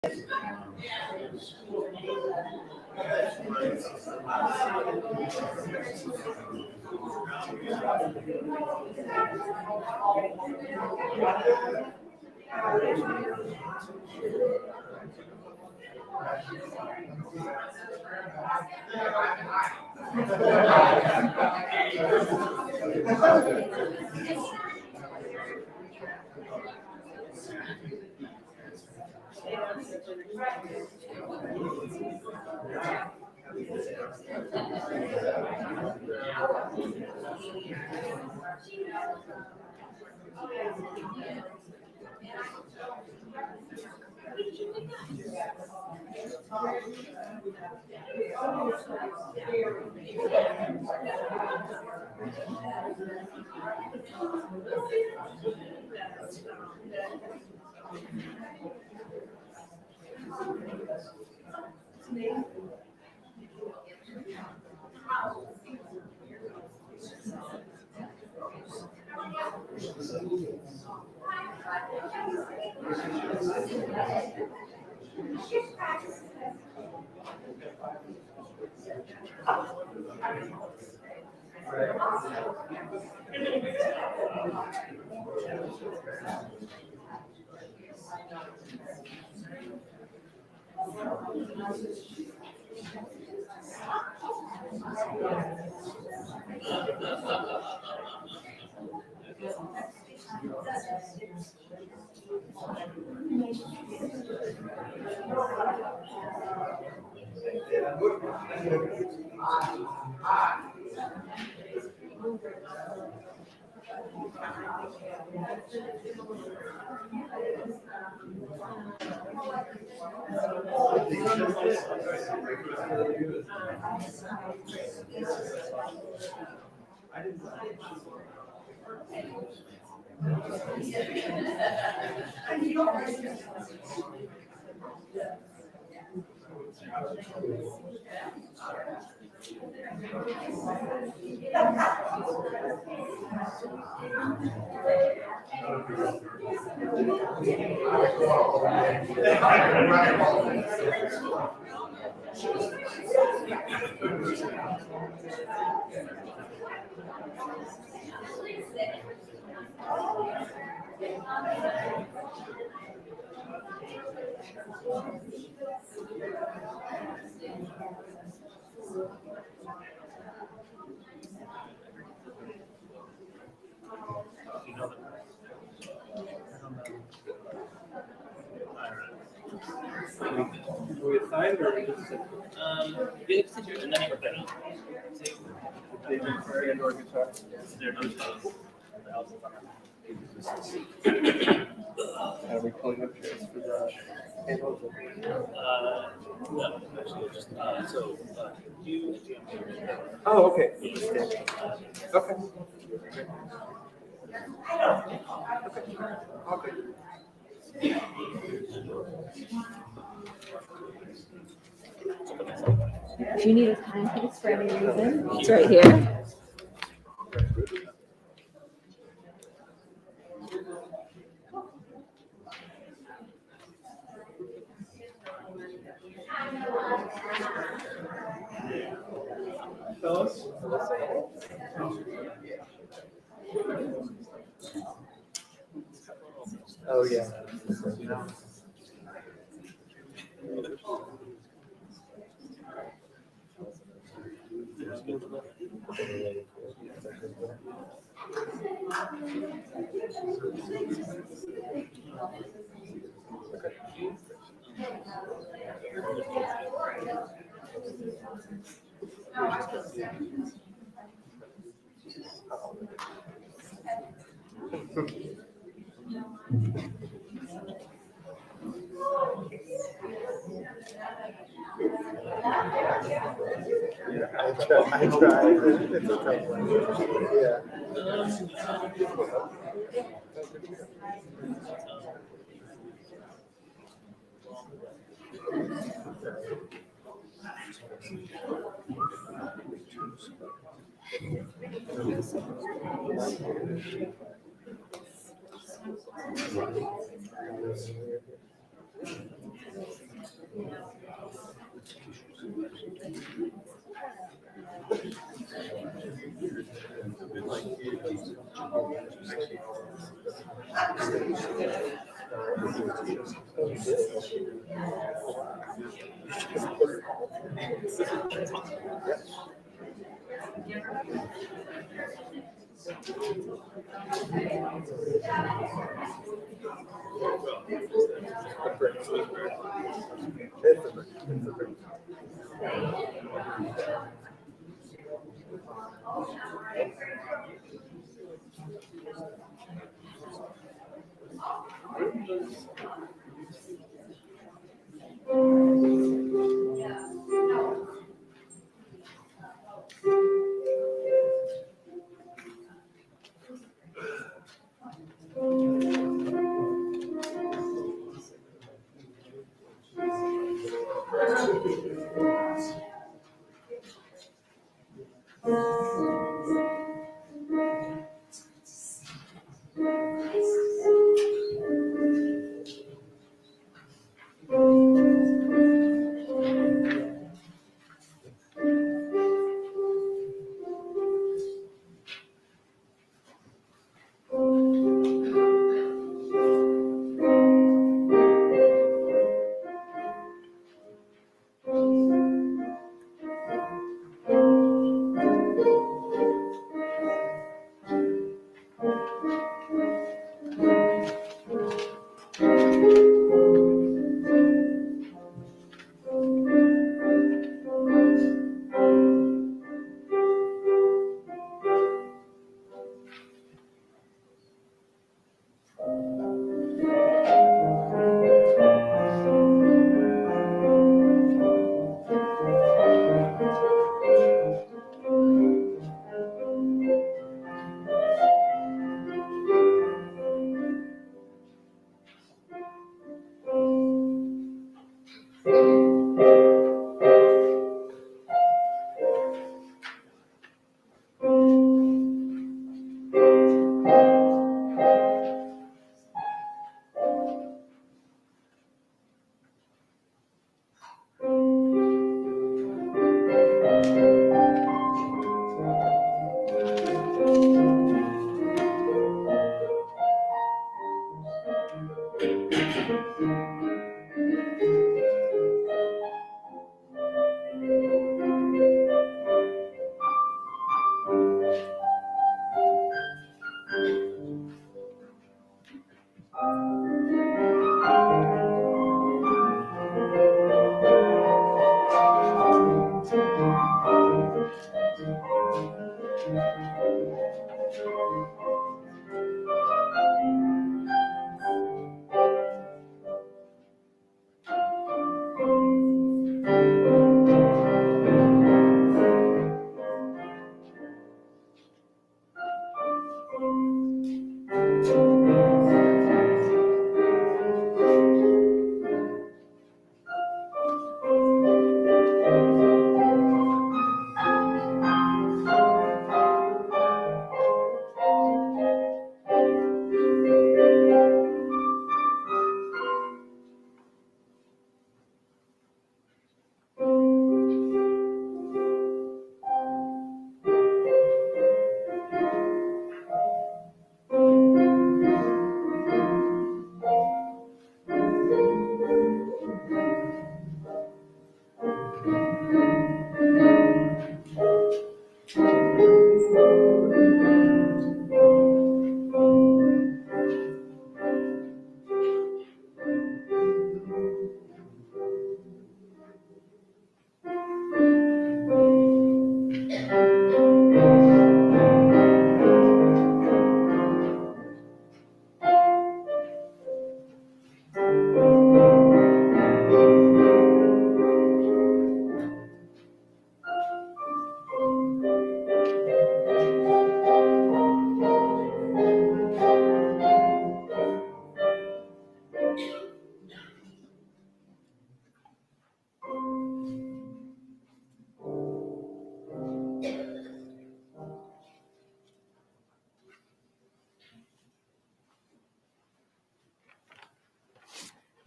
Are we pulling up chairs for the panels? No, actually, just you. Oh, okay. Okay. Okay. Do you need a timepiece for any reason? It's right here. Fellas? Oh, yeah. I try. It's a tough one. Yeah.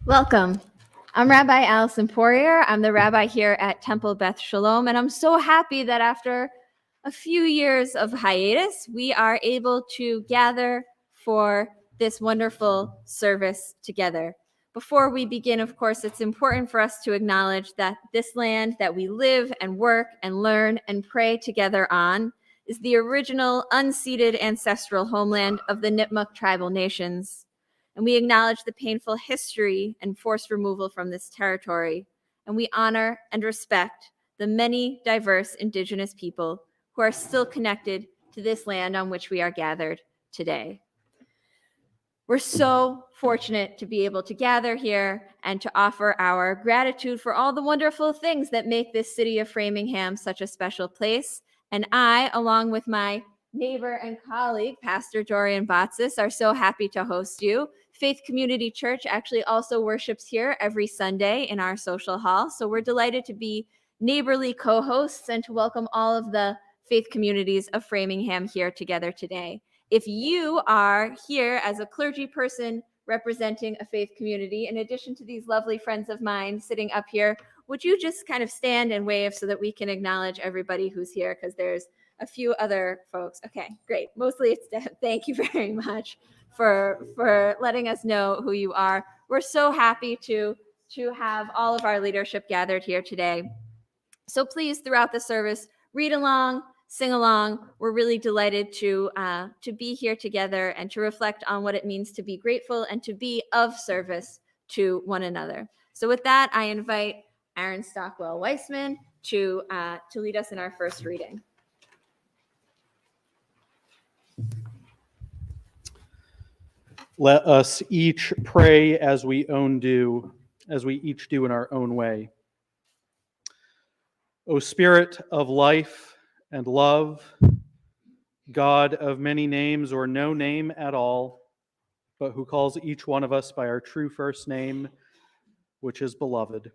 Welcome. I'm Rabbi Allison Poirier. I'm the rabbi here at Temple Beth Shalom, and I'm so happy that after a few years of hiatus, we are able to gather for this wonderful service together. Before we begin, of course, it's important for us to acknowledge that this land that we live and work and learn and pray together on is the original unceded ancestral homeland of the Nipmuc tribal nations. And we acknowledge the painful history and forced removal from this territory. And we honor and respect the many diverse Indigenous people who are still connected to this land on which we are gathered today. We're so fortunate to be able to gather here and to offer our gratitude for all the wonderful things that make this city of Framingham such a special place. And I, along with my neighbor and colleague, Pastor Dorian Botsis, are so happy to host you. Faith Community Church actually also worships here every Sunday in our social hall. So we're delighted to be neighborly co-hosts and to welcome all of the faith communities of Framingham here together today. If you are here as a clergy person representing a faith community, in addition to these lovely friends of mine sitting up here, would you just kind of stand and wave so that we can acknowledge everybody who's here? Because there's a few other folks. Okay, great. Mostly it's Deb. Thank you very much for letting us know who you are. We're so happy to have all of our leadership gathered here today. So please, throughout the service, read along, sing along. We're really delighted to be here together and to reflect on what it means to be grateful and to be of service to one another. So with that, I invite Aaron Stockwell-Weissman to lead us in our first reading. Let us each pray as we each do in our own way. O Spirit of life and love, God of many names or no name at all, but who calls each one of us by our true first name, which is beloved.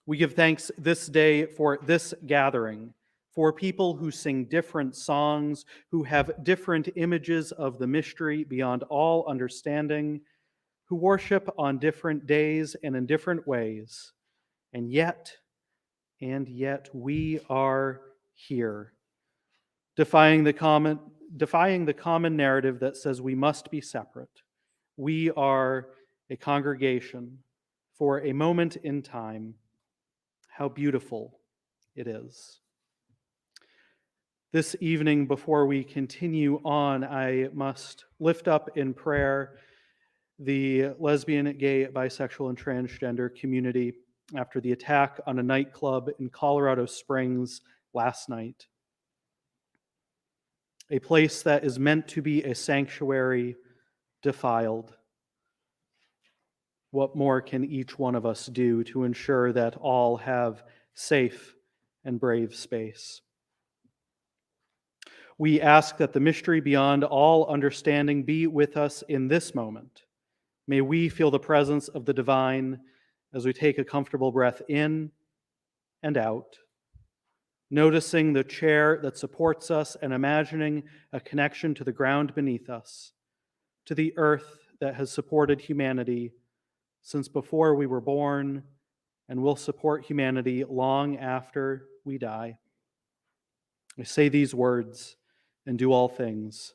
We give thanks this day for this gathering, for people who sing different songs, who have different images of the mystery beyond all understanding, who worship on different days and in different ways, and yet we are here, defying the common narrative that says we must be separate. We are a congregation for a moment in time. How beautiful it is. This evening, before we continue on, I must lift up in prayer the lesbian, gay, bisexual, and transgender community after the attack on a nightclub in Colorado Springs last night. A place that is meant to be a sanctuary defiled. What more can each one of us do to ensure that all have safe and brave space? We ask that the mystery beyond all understanding be with us in this moment. May we feel the presence of the divine as we take a comfortable breath in and out, noticing the chair that supports us and imagining a connection to the ground beneath us, to the earth that has supported humanity since before we were born and will support humanity long after we die. I say these words and do all things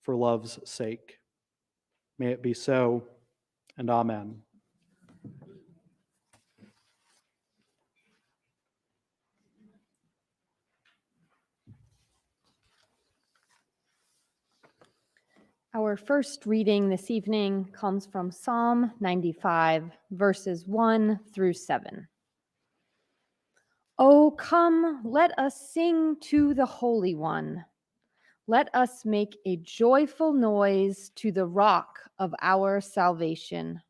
for love's sake. May it be so, and amen. Our first reading this evening comes from Psalm 95, verses 1 through 7. Oh, come, let us sing to the Holy One. Let us make a joyful noise to the rock of our salvation.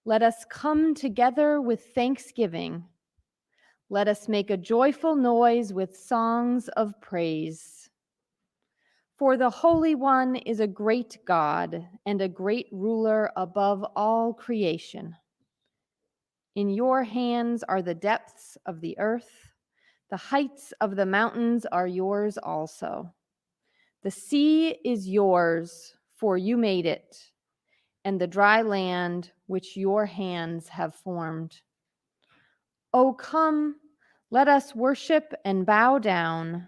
Let us come together with thanksgiving. Let us make a joyful noise with songs of praise. For the Holy One is a great God and a great ruler above all creation. In your hands are the depths of the earth. The heights of the mountains are yours also. The sea is yours, for you made it, and the dry land which your hands have formed. O come, let us worship and bow down.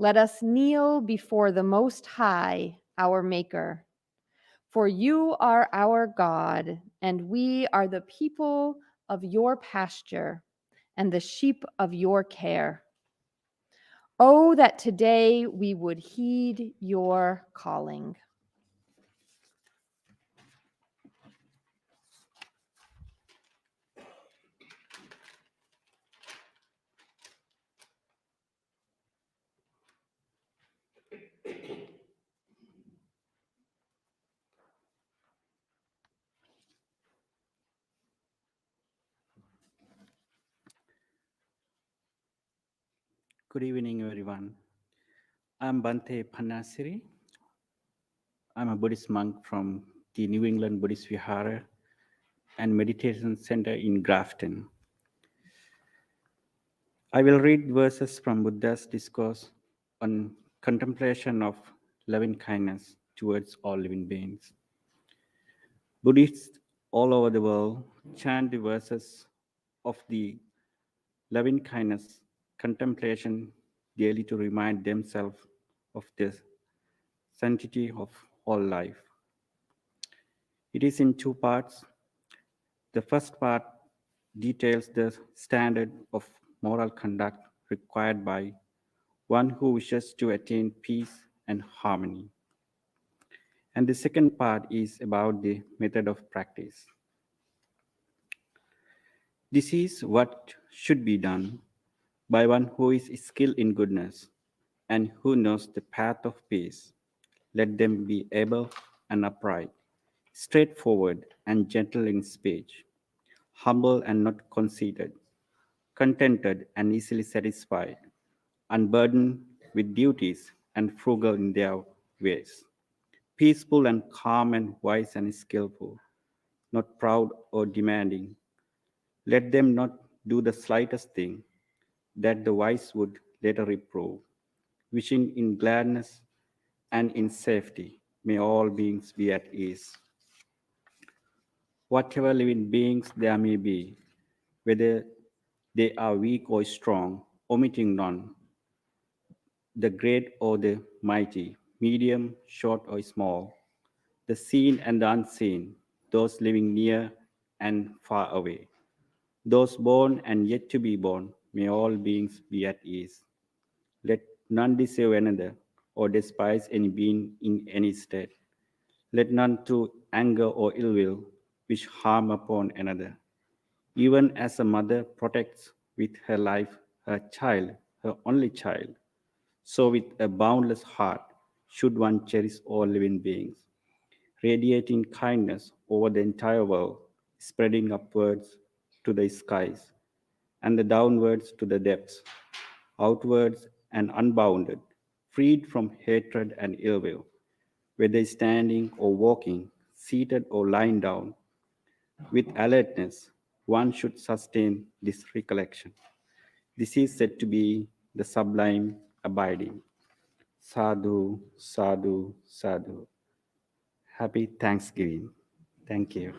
Let us kneel before the Most High, our Maker. For you are our God, and we are the people of your pasture and the sheep of your care. Oh, that today we would heed your calling. Good evening, everyone. I'm Bante Pannasiri. I'm a Buddhist monk from the New England Buddhist Vihara and Meditation Center in Grafton. I will read verses from Buddha's discourse on contemplation of loving kindness towards all living beings. Buddhists all over the world chant the verses of the loving kindness contemplation daily to remind themselves of the sanctity of all life. It is in two parts. The first part details the standard of moral conduct required by one who wishes to attain peace and harmony. And the second part is about the method of practice. This is what should be done by one who is skilled in goodness and who knows the path of peace. Let them be able and upright, straightforward and gentle in speech, humble and not conceited, contented and easily satisfied, unburdened with duties and frugal in their ways, peaceful and calm and wise and skillful, not proud or demanding. Let them not do the slightest thing that the wise would later reprove, wishing in gladness and in safety. May all beings be at ease. Whatever living beings there may be, whether they are weak or strong, omitting none, the great or the mighty, medium, short or small, the seen and the unseen, those living near and far away, those born and yet to be born, may all beings be at ease. Let none deceive another or despise any being in any state. Let none to anger or ill will wish harm upon another. Even as a mother protects with her life her child, her only child, so with a boundless heart should one cherish all living beings, radiating kindness over the entire world, spreading upwards to the skies and the downwards to the depths, outwards and unbounded, freed from hatred and ill will, whether standing or walking, seated or lying down. With alertness, one should sustain this recollection. This is said to be the sublime abiding. Sadhu, sadhu, sadhu. Happy Thanksgiving. Thank you.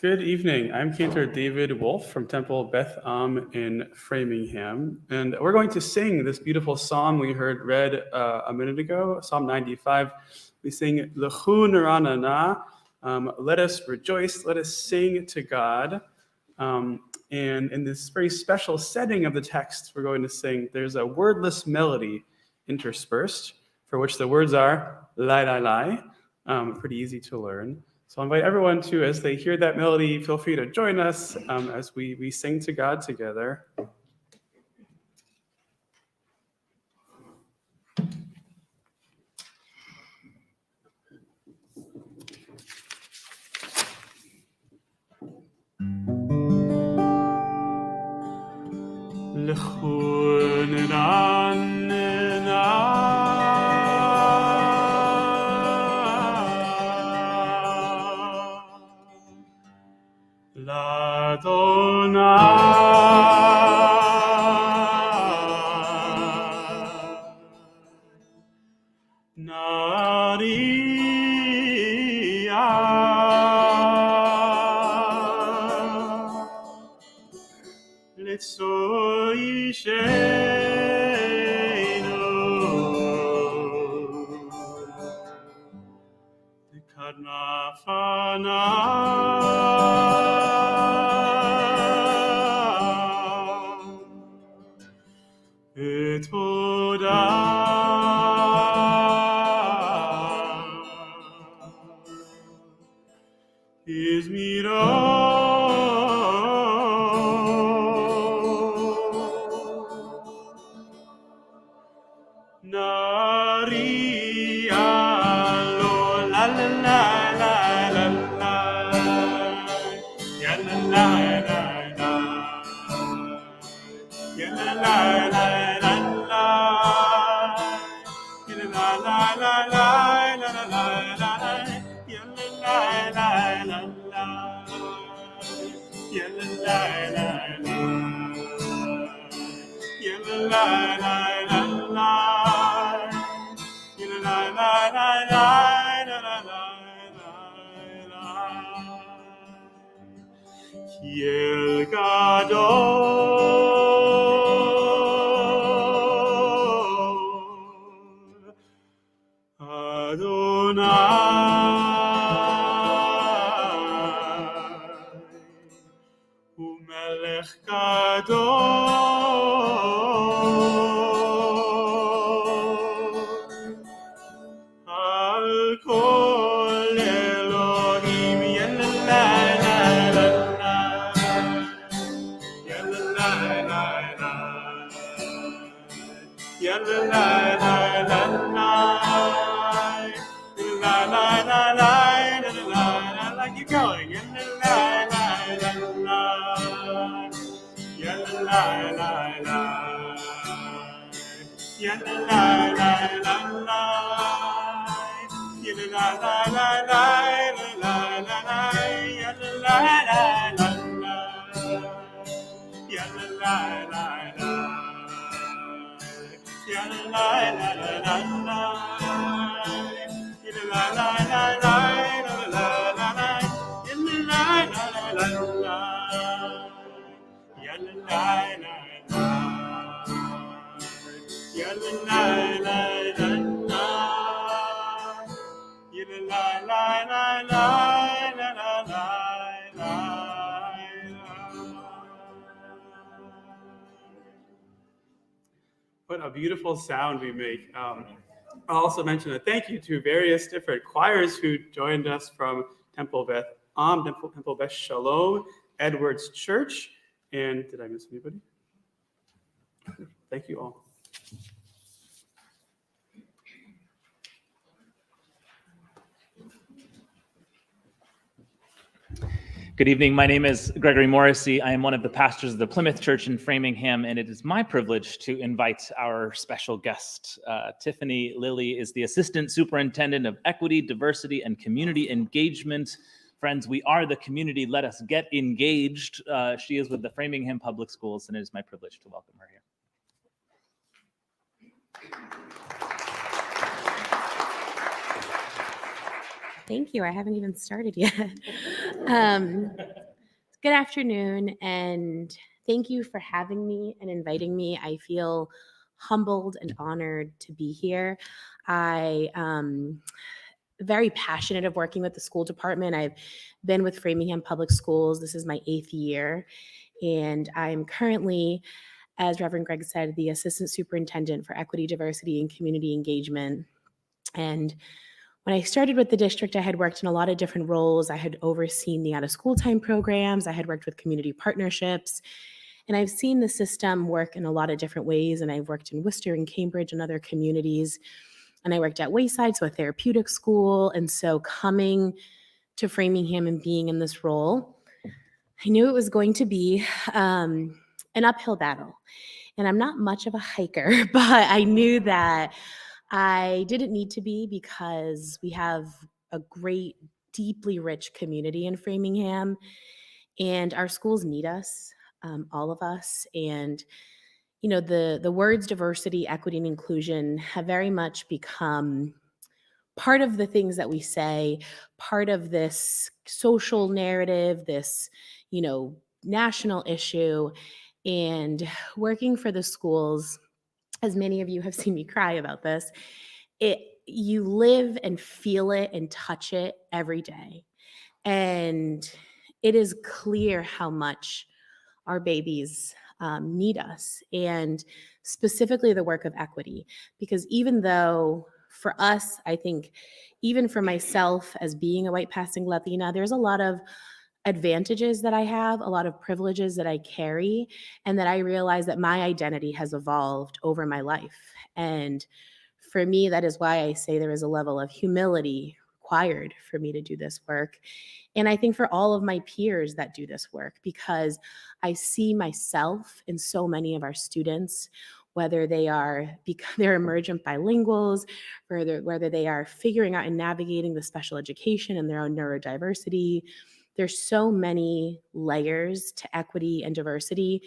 Good evening. I'm Cantor David Wolf from Temple Beth Am in Framingham, and we're going to sing this beautiful psalm we heard read a minute ago, Psalm 95. We sing L'chu Naranana, let us rejoice, let us sing to God. And in this very special setting of the text we're going to sing, there's a wordless melody interspersed, for which the words are lai lai lai, pretty easy to learn. So I'll invite everyone to, as they hear that melody, feel free to join us as we sing to God together. Kiel Gadol Adonai Umelech Gadol Al Kol Elohim keep going. What a beautiful sound we make. I'll also mention a thank you to various different choirs who joined us from Temple Beth Temple Beth Shalom, Edwards Church, and did I miss anybody? Thank you all. Good evening. My name is Gregory Morrissey. I am one of the pastors of the Plymouth Church in Framingham, and it is my privilege to invite our special guest. Tiffany Lilly is the Assistant Superintendent of Equity, Diversity, and Community Engagement. Friends, we are the community. Let us get engaged. She is with the Framingham Public Schools, and it is my privilege to welcome her here. Thank you. I haven't even started yet. Good afternoon, and thank you for having me and inviting me. I feel humbled and honored to be here. I am very passionate of working with the school department. I've been with Framingham Public Schools. This is my 8th year, and I'm currently, as Reverend Greg said, the Assistant Superintendent for Equity, Diversity, and Community Engagement. And when I started with the district, I had worked in a lot of different roles. I had overseen the out-of-school time programs. I had worked with community partnerships. And I've seen the system work in a lot of different ways. And I've worked in Worcester and Cambridge and other communities. And I worked at Wayside, so a therapeutic school. And so coming to Framingham and being in this role, I knew it was going to be an uphill battle. And I'm not much of a hiker, but I knew that I didn't need to be, because we have a great, deeply rich community in Framingham, and our schools need us, all of us. And, you know, the words diversity, equity, and inclusion have very much become part of the things that we say, part of this social narrative, this, you know, national issue. And working for the schools, as many of you have seen me cry about this, it you live and feel it and touch it every day. And it is clear how much our babies need us, and specifically the work of equity. Because even though for us, I think, even for myself as being a white passing Latina, there's a lot of advantages that I have, a lot of privileges that I carry, and that I realize that my identity has evolved over my life. And for me, that is why I say there is a level of humility required for me to do this work. And I think for all of my peers that do this work, because I see myself in so many of our students, whether they're emergent bilinguals, whether they are figuring out and navigating the special education and their own neurodiversity. There's so many layers to equity and diversity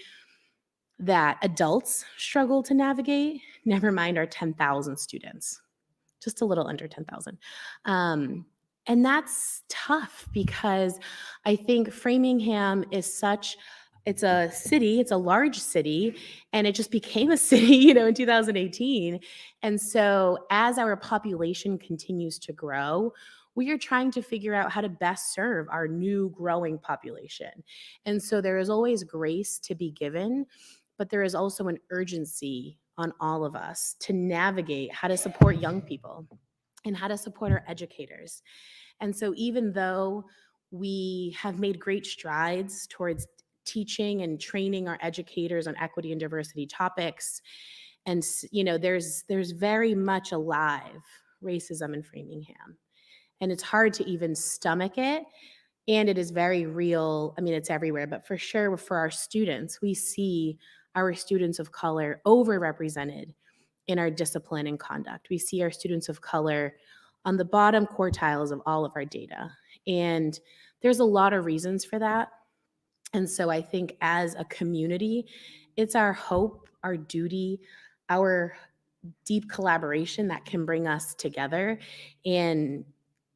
that adults struggle to navigate, never mind our 10,000 students, just a little under 10,000. And that's tough, because I think Framingham is it's a city, it's a large city, and it just became a city, in 2018. And so as our population continues to grow, we are trying to figure out how to best serve our new growing population. And so there is always grace to be given, but there is also an urgency on all of us to navigate how to support young people and how to support our educators. And so even though we have made great strides towards teaching and training our educators on equity and diversity topics, and there's very much alive racism in Framingham. And it's hard to even stomach it. And it is very real. I mean, it's everywhere, but for sure for our students, we see our students of color overrepresented in our discipline and conduct. We see our students of color on the bottom quartiles of all of our data. And there's a lot of reasons for that. And so I think as a community, it's our hope, our duty, our deep collaboration that can bring us together. And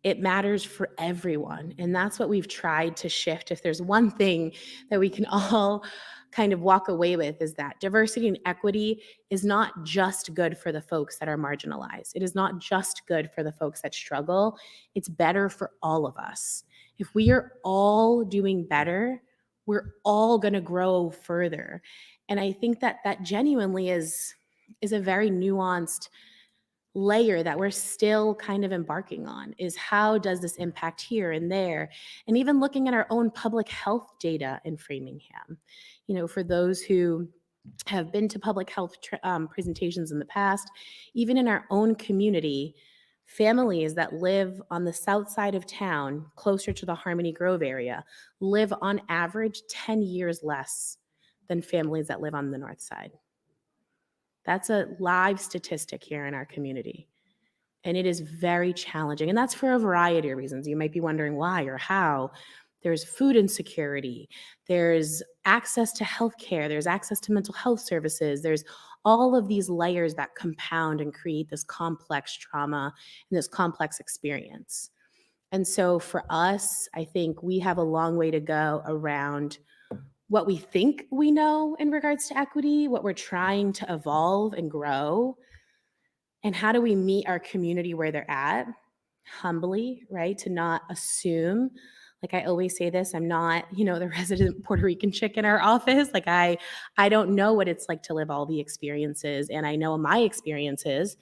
it matters for everyone. And that's what we've tried to shift. If there's one thing that we can all kind of walk away with, is that diversity and equity is not just good for the folks that are marginalized. It is not just good for the folks that struggle. It's better for all of us. If we are all doing better, we're all going to grow further. And I think that genuinely is a very nuanced layer that we're still kind of embarking on, is how does this impact here and there? And even looking at our own public health data in Framingham. For those who have been to public health presentations in the past, even in our own community, families that live on the south side of town, closer to the Harmony Grove area, live on average 10 years less than families that live on the north side. That's a live statistic here in our community. And it is very challenging. And that's for a variety of reasons. You might be wondering why or how. There's food insecurity. There's access to healthcare. There's access to mental health services. There's all of these layers that compound and create this complex trauma and this complex experience. And so for us, I think we have a long way to go around what we think we know in regards to equity, what we're trying to evolve and grow, and how do we meet our community where they're at, humbly, right? To not assume, like I always say this, I'm not, the resident Puerto Rican chick in our office. Like I don't know what it's like to live all the experiences, and I know my experiences,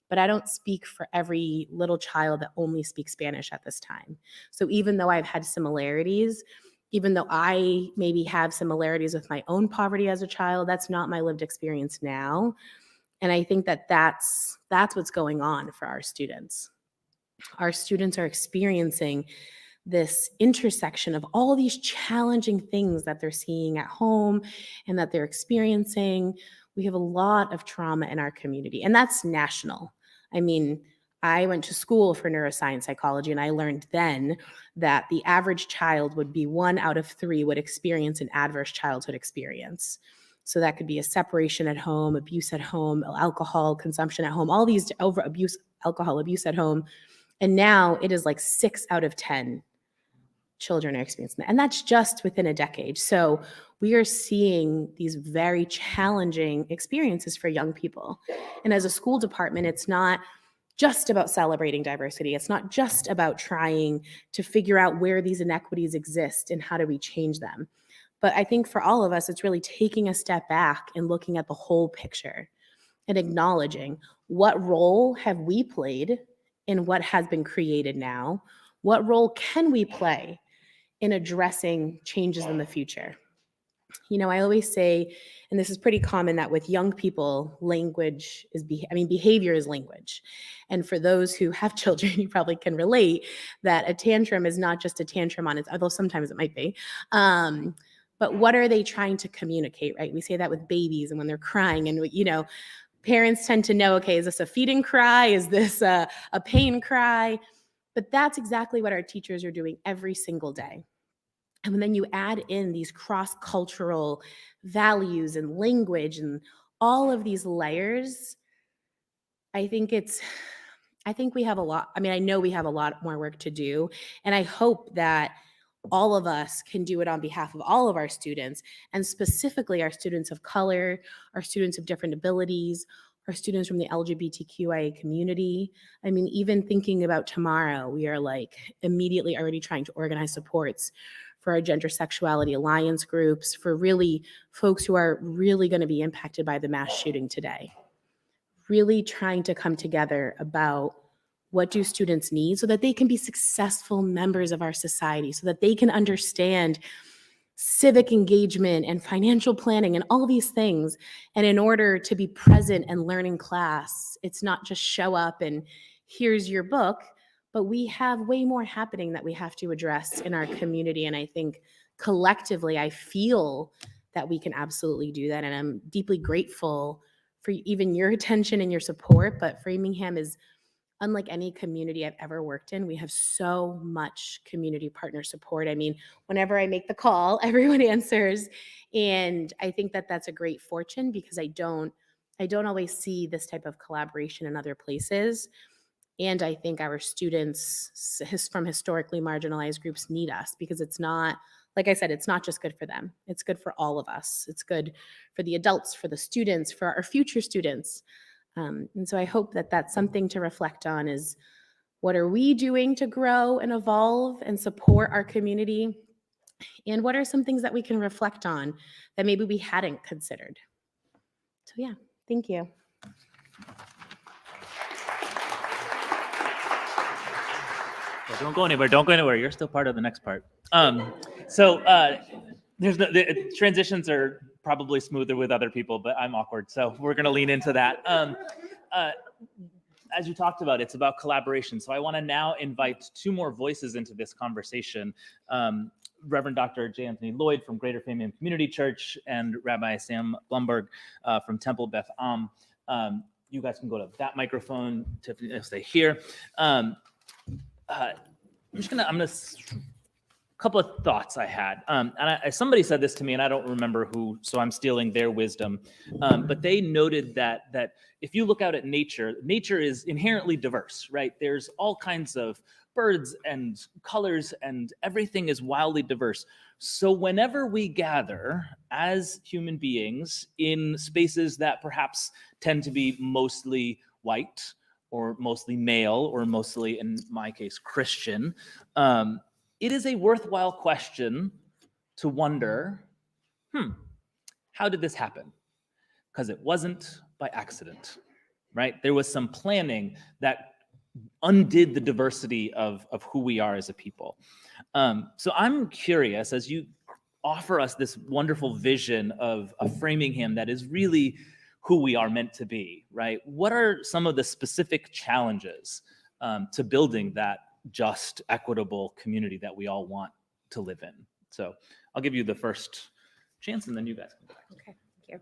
but I don't speak for every little child that only speaks Spanish at this time. So even though I've had similarities, even though I maybe have similarities with my own poverty as a child, that's not my lived experience now. And I think that that's what's going on for our students. Our students are experiencing this intersection of all these challenging things that they're seeing at home and that they're experiencing. We have a lot of trauma in our community, and that's national. I mean, I went to school for neuroscience psychology, and I learned then that the average child would be 1 out of 3 would experience an adverse childhood experience. So that could be a separation at home, abuse at home, alcohol consumption at home, all these alcohol abuse at home. And now it is like 6 out of 10 children are experiencing that. And that's just within a decade. So we are seeing these very challenging experiences for young people. And as a school department, it's not just about celebrating diversity. It's not just about trying to figure out where these inequities exist and how do we change them. But I think for all of us, it's really taking a step back and looking at the whole picture and acknowledging what role have we played in what has been created now? What role can we play in addressing changes in the future? You know, I always say, and this is pretty common, that with young people, language is, behavior is language. And for those who have children, you probably can relate that a tantrum is not just a tantrum on its, although sometimes it might be. But what are they trying to communicate, right? We say that with babies and when they're crying, and, you know, parents tend to know, okay, is this a feeding cry? Is this a pain cry? But that's exactly what our teachers are doing every single day. And then you add in these cross-cultural values and language and all of these layers, I think we have a lot, I know we have a lot more work to do. And I hope that all of us can do it on behalf of all of our students, and specifically our students of color, our students of different abilities, our students from the LGBTQIA community. I mean, even thinking about tomorrow, we are like immediately already trying to organize supports for our gender sexuality alliance groups, for really folks who are really going to be impacted by the mass shooting today. Really trying to come together about what do students need so that they can be successful members of our society, so that they can understand civic engagement and financial planning and all these things. And in order to be present and learn in class, it's not just show up and here's your book, but we have way more happening that we have to address in our community. And I think collectively, I feel that we can absolutely do that. And I'm deeply grateful for even your attention and your support. But Framingham is unlike any community I've ever worked in. We have so much community partner support. I mean, whenever I make the call, everyone answers. And I think that that's a great fortune, because I don't always see this type of collaboration in other places. And I think our students from historically marginalized groups need us, because it's not, like I said, it's not just good for them. It's good for all of us. It's good for the adults, for the students, for our future students. And so I hope that that's something to reflect on, is what are we doing to grow and evolve and support our community? And what are some things that we can reflect on that maybe we hadn't considered? So yeah, thank you. Well, don't go anywhere. Don't go anywhere. You're still part of the next part. The transitions are probably smoother with other people, but I'm awkward, so we're going to lean into that. As you talked about, it's about collaboration. So I want to now invite two more voices into this conversation. Reverend Dr. J. Anthony Lloyd from Greater Framingham Community Church and Rabbi Sam Blumberg from Temple Beth Am. You guys can go to that microphone to stay here. I'm gonna couple of thoughts I had. Somebody said this to me, and I don't remember who, so I'm stealing their wisdom. But they noted that if you look out at nature, nature is inherently diverse, right? There's all kinds of birds and colors, and everything is wildly diverse. So whenever we gather as human beings in spaces that perhaps tend to be mostly white, or mostly male, or mostly, in my case, Christian, it is a worthwhile question to wonder, how did this happen? Because it wasn't by accident, right? There was some planning that undid the diversity of who we are as a people. So I'm curious, as you offer us this wonderful vision of Framingham that is really who we are meant to be, right? What are some of the specific challenges to building that just, equitable community that we all want to live in? So I'll give you the first chance, and then you guys can go back. Okay, thank you.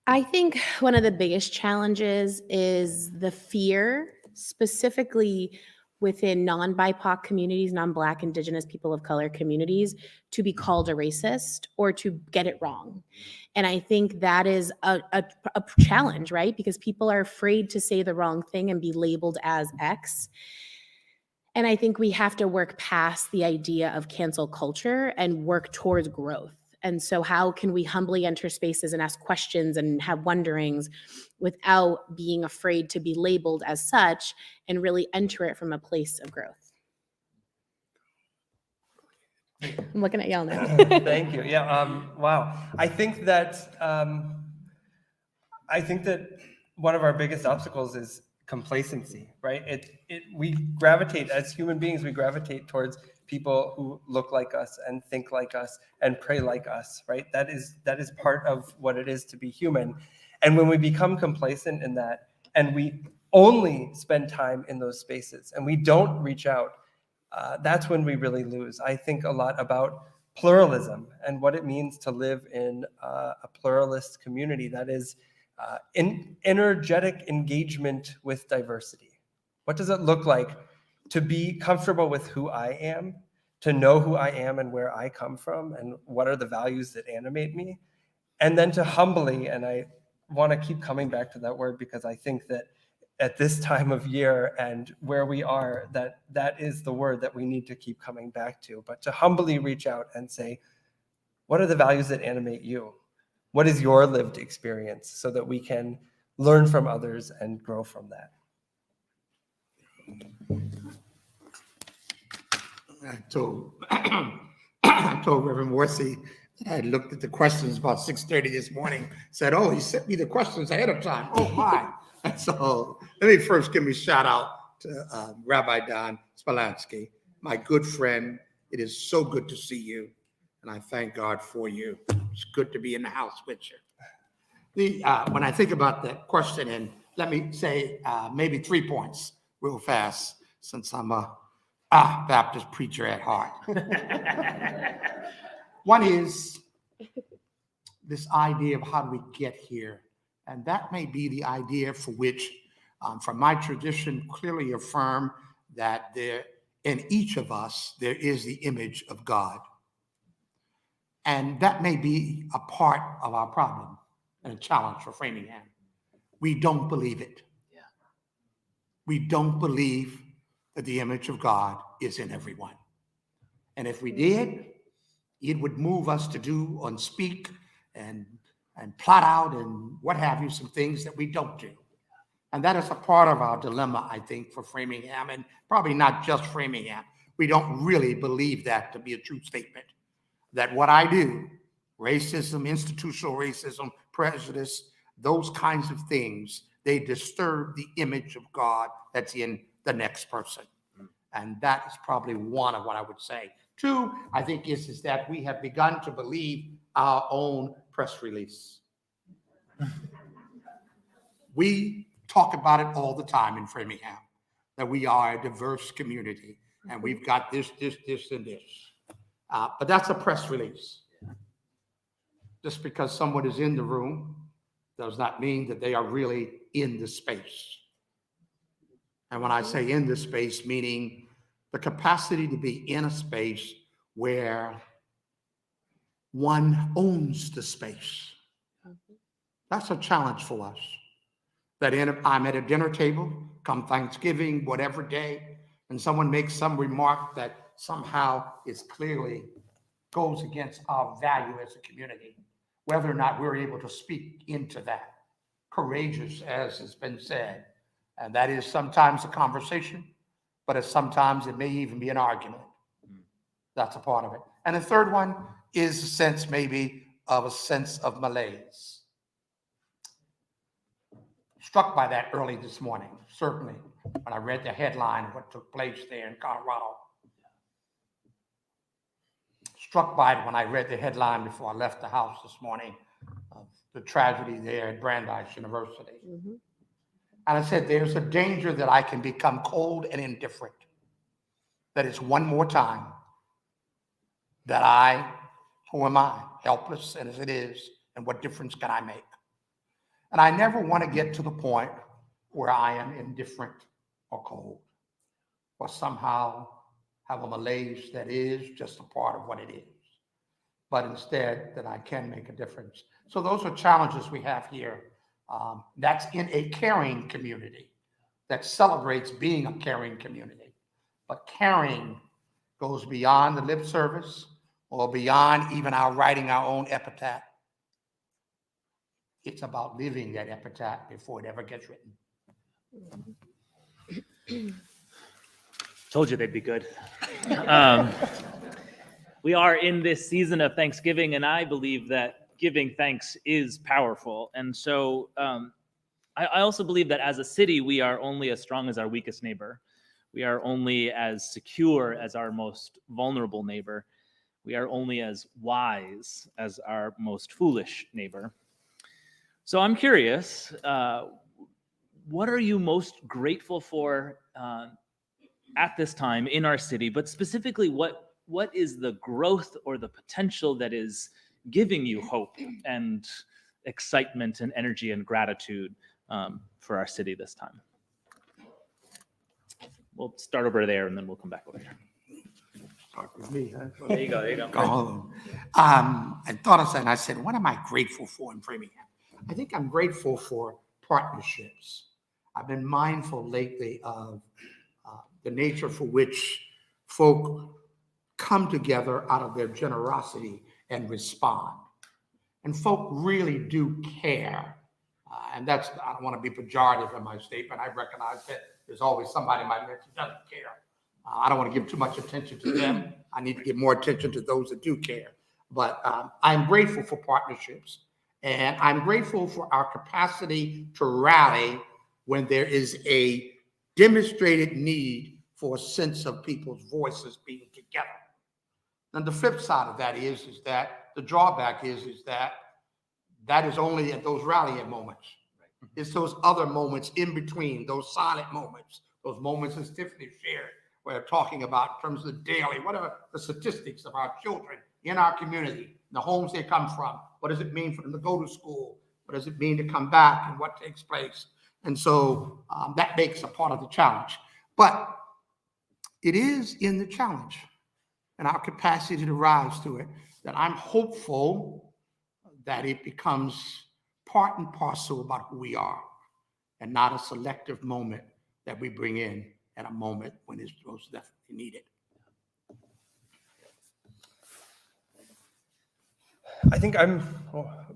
I think one of the biggest challenges is the fear, specifically within non-BIPOC communities, non-Black, Indigenous, people of color communities, to be called a racist or to get it wrong. And I think that is a challenge, right? Because people are afraid to say the wrong thing and be labeled as X. And I think we have to work past the idea of cancel culture and work towards growth. And so how can we humbly enter spaces and ask questions and have wonderings without being afraid to be labeled as such and really enter it from a place of growth? I'm looking at y'all now. Thank you. Yeah. Wow. I think that one of our biggest obstacles is complacency, right? We gravitate, as human beings, we gravitate towards people who look like us and think like us and pray like us, right? That is part of what it is to be human. And when we become complacent in that, and we only spend time in those spaces and we don't reach out, that's when we really lose. I think a lot about pluralism and what it means to live in a pluralist community that is energetic engagement with diversity. What does it look like to be comfortable with who I am, to know who I am and where I come from, and what are the values that animate me? And then to humbly, and I want to keep coming back to that word because I think that at this time of year and where we are, that is the word that we need to keep coming back to. But to humbly reach out and say, what are the values that animate you? What is your lived experience so that we can learn from others and grow from that? I told Reverend Morrissey that I had looked at the questions about 6:30 this morning, said, oh, he sent me the questions ahead of time. Oh, my. So let me first give me a shout out to Rabbi Don Spalansky, my good friend. It is so good to see you, and I thank God for you. It's good to be in the house with you. When I think about that question, and let me say maybe 3 points real fast, since I'm a Baptist preacher at heart. One is this idea of how do we get here? And that may be the idea for which, from my tradition, clearly affirm that there, in each of us, there is the image of God. And that may be a part of our problem and a challenge for Framingham. We don't believe it. Yeah. We don't believe that the image of God is in everyone. And if we did, it would move us to do and speak and plot out and what have you, some things that we don't do. And that is a part of our dilemma, I think, for Framingham, and probably not just Framingham. We don't really believe that to be a true statement. That what I do, racism, institutional racism, prejudice, those kinds of things, they disturb the image of God that's in the next person. And that is probably one of what I would say. Two, I think is that we have begun to believe our own press release. We talk about it all the time in Framingham, that we are a diverse community and we've got this, and this. But that's a press release. Just because someone is in the room does not mean that they are really in the space. And when I say in the space, meaning the capacity to be in a space where one owns the space. That's a challenge for us. That I'm at a dinner table, come Thanksgiving, whatever day, and someone makes some remark that somehow is clearly goes against our value as a community, whether or not we're able to speak into that. Courageous, as has been said. And that is sometimes a conversation, but sometimes it may even be an argument. That's a part of it. And the third one is a sense of malaise. Struck by that early this morning, certainly, when I read the headline of what took place there in Colorado. Struck by it when I read the headline before I left the house this morning of the tragedy there at Brandeis University. Mm-hmm. And I said, there's a danger that I can become cold and indifferent. That it's one more time that who am I? Helpless and as it is, and what difference can I make? And I never want to get to the point where I am indifferent or cold, or somehow have a malaise that is just a part of what it is, but instead that I can make a difference. So those are challenges we have here. That's in a caring community that celebrates being a caring community. But caring goes beyond the lip service, or beyond even our writing our own epitaph. It's about living that epitaph before it ever gets written. Told you they'd be good. We are in this season of Thanksgiving, and I believe that giving thanks is powerful. And so I also believe that as a city, we are only as strong as our weakest neighbor. We are only as secure as our most vulnerable neighbor. We are only as wise as our most foolish neighbor. So I'm curious, what are you most grateful for at this time in our city, but specifically what is the growth or the potential that is giving you hope and excitement and energy and gratitude for our city this time? We'll start over there and then we'll come back over here. Start with me, huh? There you go, there you go. Go. I thought of that and I said, what am I grateful for in Framingham? I think I'm grateful for partnerships. I've been mindful lately of the nature for which folk come together out of their generosity and respond. And folk really do care. And that's, I don't want to be pejorative in my statement. I recognize that there's always somebody in my midst who doesn't care. I don't want to give too much attention to them. I need to give more attention to those that do care. But I'm grateful for partnerships. And I'm grateful for our capacity to rally when there is a demonstrated need for a sense of people's voices being together. And the flip side of that is that the drawback is that is only at those rallying moments. It's those other moments in between, those silent moments, those moments as Tiffany shared, where we're talking about in terms of the daily, what are the statistics of our children in our community, the homes they come from, what does it mean for them to go to school, what does it mean to come back, and what takes place. And so that makes a part of the challenge. But it is in the challenge and our capacity to rise to it that I'm hopeful that it becomes part and parcel about who we are and not a selective moment that we bring in at a moment when it's most definitely needed. I think I'm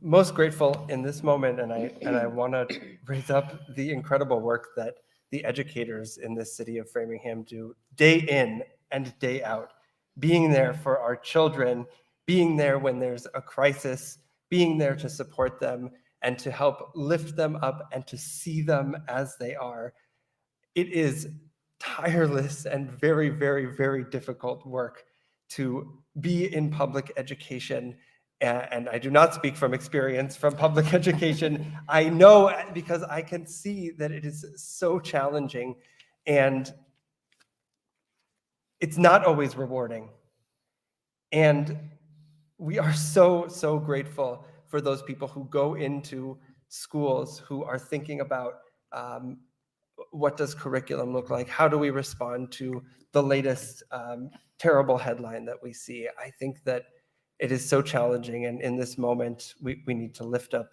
most grateful in this moment, and I want to raise up the incredible work that the educators in this city of Framingham do day in and day out, being there for our children, being there when there's a crisis, being there to support them and to help lift them up and to see them as they are. It is tireless and very, very, very difficult work to be in public education. And I do not speak from experience from public education. I know because I can see that it is so challenging and it's not always rewarding. And we are so, so grateful for those people who go into schools who are thinking about what does curriculum look like? How do we respond to the latest terrible headline that we see? I think that it is so challenging, and in this moment, we need to lift up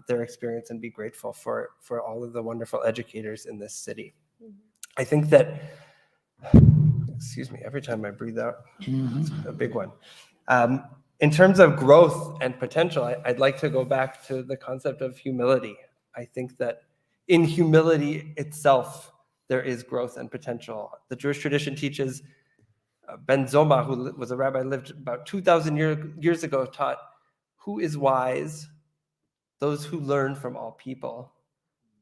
their experience and be grateful for all of the wonderful educators in this city. I think that, excuse me, every time I breathe out, it's a big one. In terms of growth and potential, I'd like to go back to the concept of humility. I think that in humility itself, there is growth and potential. The Jewish tradition teaches, Ben Zoma, who was a rabbi, lived about 2,000 years ago, taught, who is wise? Those who learn from all people.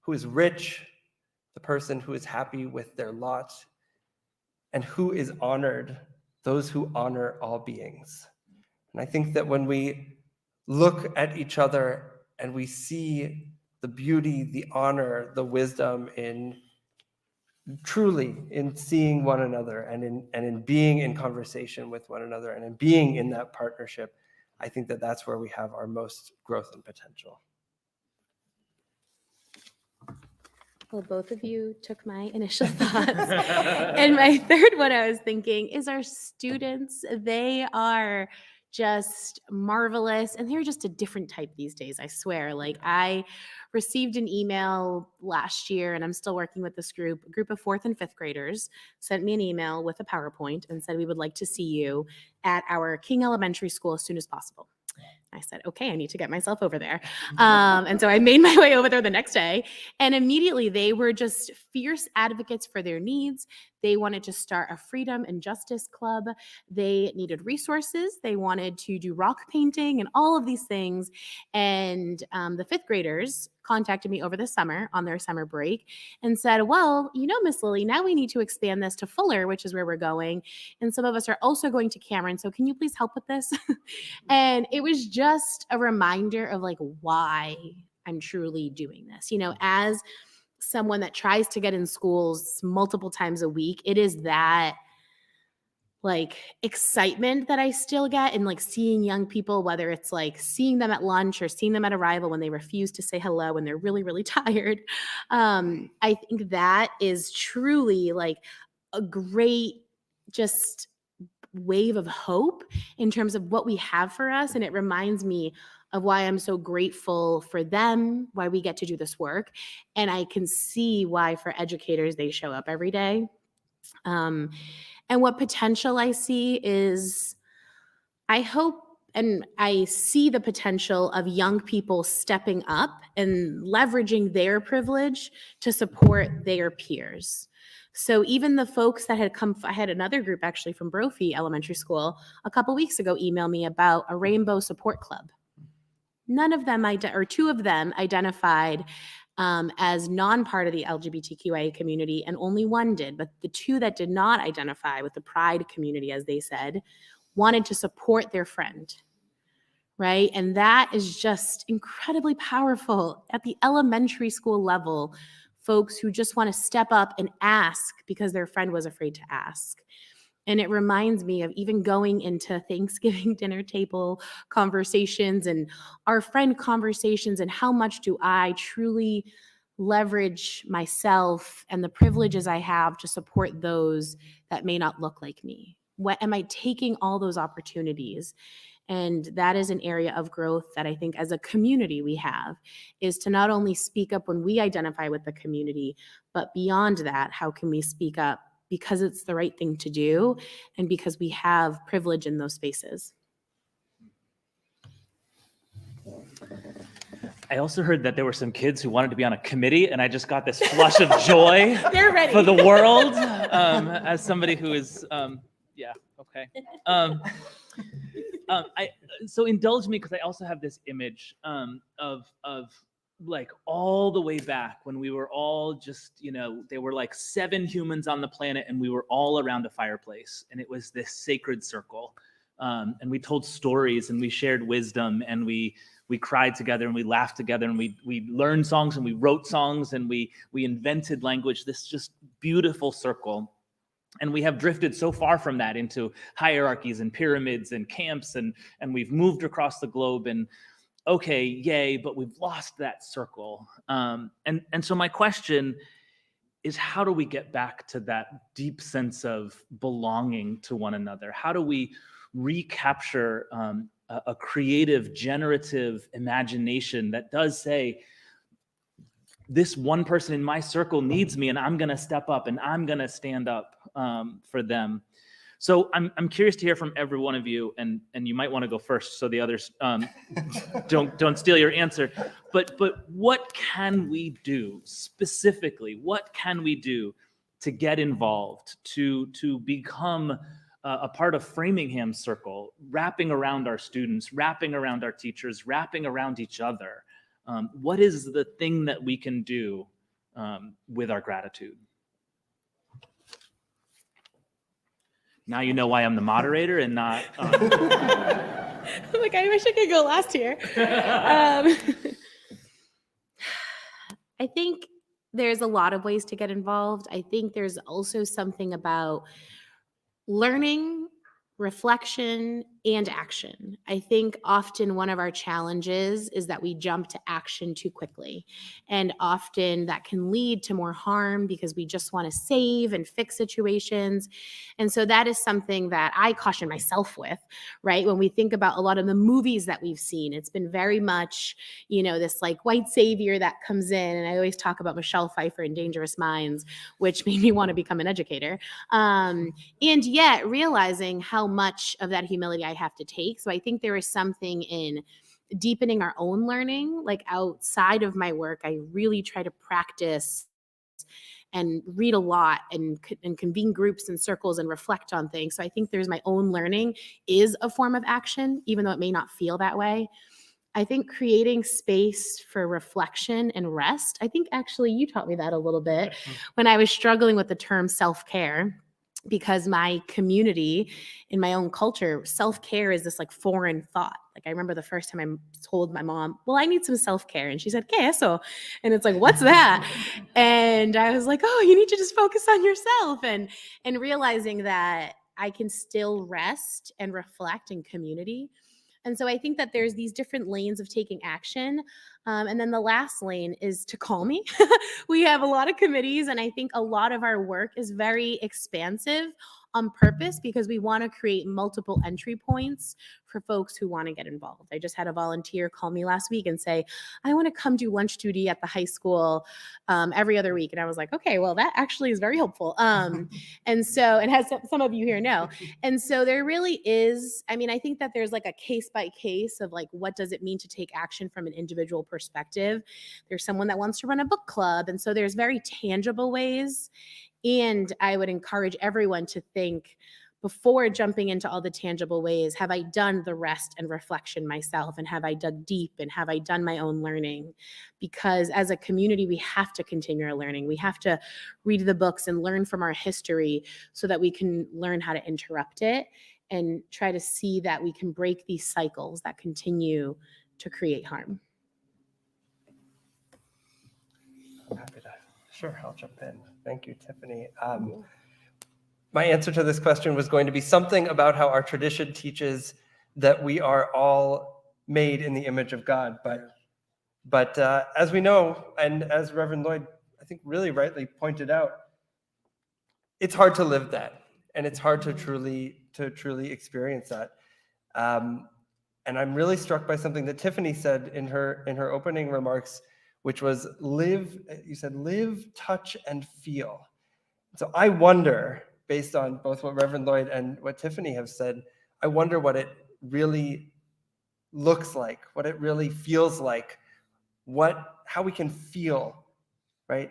Who is rich? The person who is happy with their lot. And who is honored? Those who honor all beings. And I think that when we look at each other and we see the beauty, the honor, the wisdom in truly in seeing one another and in being in conversation with one another and in being in that partnership, I think that that's where we have our most growth and potential. Well, both of you took my initial thoughts. And my third one I was thinking is our students. They are just marvelous. And they're just a different type these days, I swear. Like, I received an email last year, and I'm still working with this group. A group of 4th and 5th graders sent me an email with a PowerPoint and said, we would like to see you at our King Elementary School as soon as possible. I said, okay, I need to get myself over there. And so I made my way over there the next day. And immediately they were just fierce advocates for their needs. They wanted to start a freedom and justice club. They needed resources. They wanted to do rock painting and all of these things. And the 5th graders contacted me over the summer on their summer break and said, well, you know, Miss Lily, now we need to expand this to Fuller, which is where we're going. And some of us are also going to Cameron. So can you please help with this? And it was just a reminder of like why I'm truly doing this. You know, as someone that tries to get in schools multiple times a week, it is that like excitement that I still get in like seeing young people, whether it's like seeing them at lunch or seeing them at arrival when they refuse to say hello and they're really, really tired. I think that is truly like a great just wave of hope in terms of what we have for us. And it reminds me of why I'm so grateful for them, why we get to do this work. And I can see why for educators, they show up every day. And what potential I see is, I hope and I see the potential of young people stepping up and leveraging their privilege to support their peers. So even the folks that had come, I had another group actually from Brophy Elementary School a couple weeks ago email me about a rainbow support club. None of them, or 2 of them identified as non-part of the LGBTQIA community, and only 1 did. But the 2 that did not identify with the pride community, as they said, wanted to support their friend, right? And that is just incredibly powerful at the elementary school level, folks who just want to step up and ask because their friend was afraid to ask. And it reminds me of even going into Thanksgiving dinner table conversations and our friend conversations, and how much do I truly leverage myself and the privileges I have to support those that may not look like me? What am I taking all those opportunities? And that is an area of growth that I think as a community we have, is to not only speak up when we identify with the community, but beyond that, how can we speak up because it's the right thing to do and because we have privilege in those spaces. I also heard that there were some kids who wanted to be on a committee, and I just got this flush of joy They're ready. for the world as somebody who is, yeah, okay. So indulge me, because I also have this image of like all the way back when we were all just, you know, there were like 7 humans on the planet and we were all around a fireplace, and it was this sacred circle. And we told stories and we shared wisdom, and we cried together and we laughed together, and we learned songs and we wrote songs and we invented language, this just beautiful circle. And we have drifted so far from that into hierarchies and pyramids and camps, and we've moved across the globe, and okay, yay, but we've lost that circle. And so my question is, how do we get back to that deep sense of belonging to one another? How do we recapture a creative, generative imagination that does say, this one person in my circle needs me, and I'm going to step up and I'm going to stand up for them. So I'm curious to hear from every one of you, and you might want to go first so the others don't steal your answer. But what can we do specifically? What can we do to get involved, to become a part of Framingham's circle, wrapping around our students, wrapping around our teachers, wrapping around each other? What is the thing that we can do with our gratitude? Now you know why I'm the moderator and not... Like, I wish I could go last here. I think there's a lot of ways to get involved. I think there's also something about learning, reflection, and action. I think often one of our challenges is that we jump to action too quickly. And often that can lead to more harm because we just want to save and fix situations. And so that is something that I caution myself with, right? When we think about a lot of the movies that we've seen, it's been very much, this like white savior that comes in. And I always talk about Michelle Pfeiffer in Dangerous Minds, which made me want to become an educator. And yet realizing how much of that humility I have to take. So I think there is something in deepening our own learning, like outside of my work. I really try to practice and read a lot and convene groups and circles and reflect on things. So I think there's my own learning is a form of action, even though it may not feel that way. I think creating space for reflection and rest. I think actually you taught me that a little bit when I was struggling with the term self-care. Because my community in my own culture, self-care is this like foreign thought. Like I remember the first time I told my mom, well, I need some self-care. And she said, ¿Qué eso? And it's like, what's that? And I was like, oh, you need to just focus on yourself. And realizing that I can still rest and reflect in community. And so I think that there's these different lanes of taking action. And then the last lane is to call me. We have a lot of committees, and I think a lot of our work is very expansive on purpose because we want to create multiple entry points for folks who want to get involved. I just had a volunteer call me last week and say, I want to come do lunch duty at the high school every other week. And I was like, okay, well, that actually is very helpful. And so, and as some of you here know, and so there really is, I think that there's like a case by case of like, what does it mean to take action from an individual perspective? There's someone that wants to run a book club. And so there's very tangible ways. And I would encourage everyone to think before jumping into all the tangible ways, have I done the rest and reflection myself? And have I dug deep? And have I done my own learning? Because as a community, we have to continue our learning. We have to read the books and learn from our history so that we can learn how to interrupt it and try to see that we can break these cycles that continue to create harm. I'm happy to. Sure, I'll jump in. Thank you, Tiffany. My answer to this question was going to be something about how our tradition teaches that we are all made in the image of God. But as we know, and as Reverend Lloyd, I think really rightly pointed out, it's hard to live that, and it's hard to truly experience that. And I'm really struck by something that Tiffany said in her opening remarks, which was live, touch, and feel. So I wonder, based on both what Reverend Lloyd and what Tiffany have said, I wonder what it really looks like, what it really feels like, how we can feel, right?